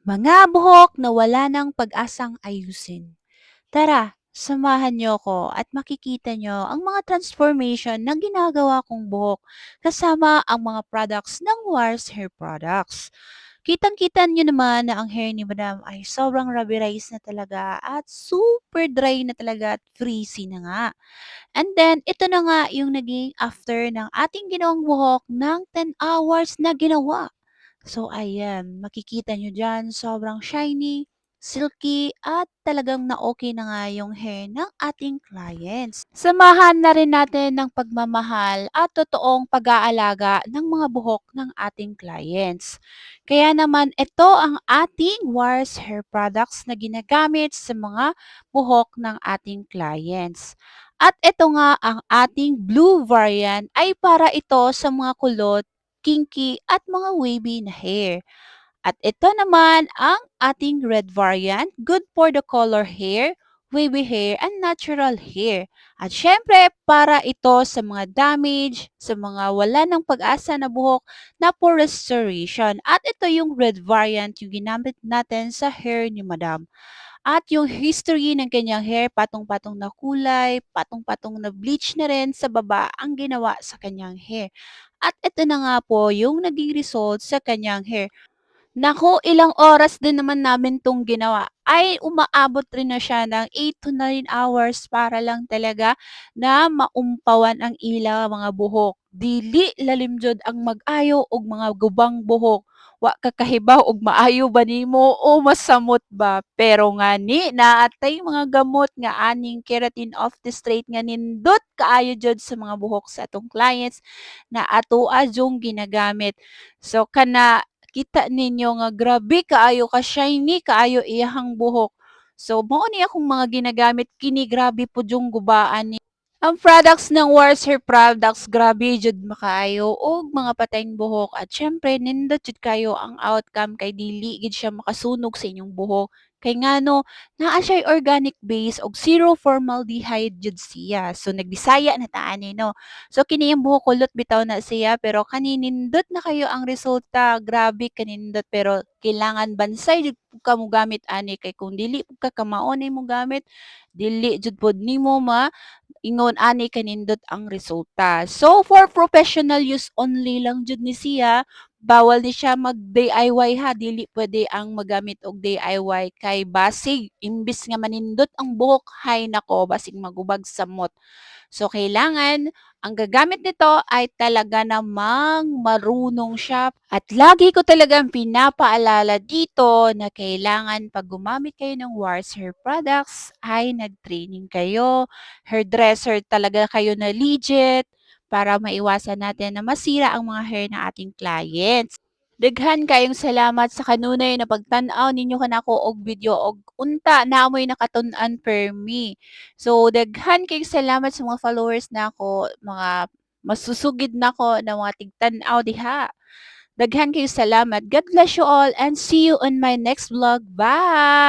Mga buhok na wala ng pag-asang ayusin. Tara, samahan niyo ko at makikita niyo ang mga transformation na ginagawa kong buhok kasama ang mga products ng Wars Hair Products. Kitang-kita niyo naman na ang hair ni Madam ay sobrang rubberized na talaga at super dry na talaga at frizzy na nga. And then, ito na nga yung naging after ng ating ginawang buhok ng 10 hours na ginawa. So ayan, makikita nyo dyan sobrang shiny, silky, at talagang na-okay na nga yung hair ng ating clients. Samahan na rin natin ng pagmamahal at totoong pag-aalaga ng mga buhok ng ating clients. Kaya naman ito ang ating Wars Hair Products na ginagamit sa mga buhok ng ating clients. At ito nga ang ating blue variant ay para ito sa mga kulot kinky at mga wavy na hair. At ito naman ang ating red variant, good for the color hair, wavy hair, and natural hair. At syempre, para ito sa mga damage, sa mga wala ng pag-asa na buhok na for restoration. At ito yung red variant yung ginamit natin sa hair ni Madam. At yung history ng kanyang hair, patong-patong na kulay, patong-patong na bleach na rin sa baba ang ginawa sa kanyang hair. At ito na nga po yung naging result sa kanyang hair. Naku, ilang oras din naman namin 'tong ginawa. Ay umaabot rin na siya ng 8 to 9 hours para lang talaga na maumpawan ang ila mga buhok. Dili lalim jud ang mag-ayo og mga gubang buhok. Wa ka kahibaw og maayo ba nimo o masamot ba. Pero ngani naatay mga gamot nga aning keratin off the straight nga nindot kaayo jud sa mga buhok sa atong clients na atoa jung ginagamit. So kana kita ninyo nga grabe kaayo ka-shiny, kaayo iyahang buhok. So mao ni akong mga ginagamit kini grabe pud yung gubaan ni ang products ng Wars Hair Products grabe jud makaayo og mga patayng buhok at syempre nindot jud kayo ang outcome kay dili gid siya makasunog sa inyong buhok. Kay ngano naa siya'y organic base og zero formaldehyde jud siya. So nagbisaya na ta ani no. So kini ang buhok kulot bitaw na siya pero kani nindot na kayo ang resulta. Grabe kanindot pero kailangan bansay jud pud ka mo gamit ani kay kung dili pud ka kamao ni mo gamit dili jud pod nimo ingon ani kanindot ang resulta. So for professional use only lang jud ni siya, bawal ni siya mag-DIY ha, dili pwede ang magamit og DIY kay basig imbis nga manindot ang buhok, hay nako basig magubag samot. So, kailangan ang gagamit nito ay talaga namang marunong siya at lagi ko talagang pinapaalala dito na kailangan pag gumamit kayo ng Wars Hair Products ay nag-training kayo, hairdresser talaga kayo na legit para maiwasan natin na masira ang mga hair ng ating clients. Daghan kayong salamat sa kanunay na pagtan-aw ninyo kanako og video og unta naamoy nakatun-an per me. So daghan kayong salamat sa mga followers nako, mga masusugid nako na mga tigtan-aw diha. Daghan kayong salamat. God bless you all and see you on my next vlog. Bye!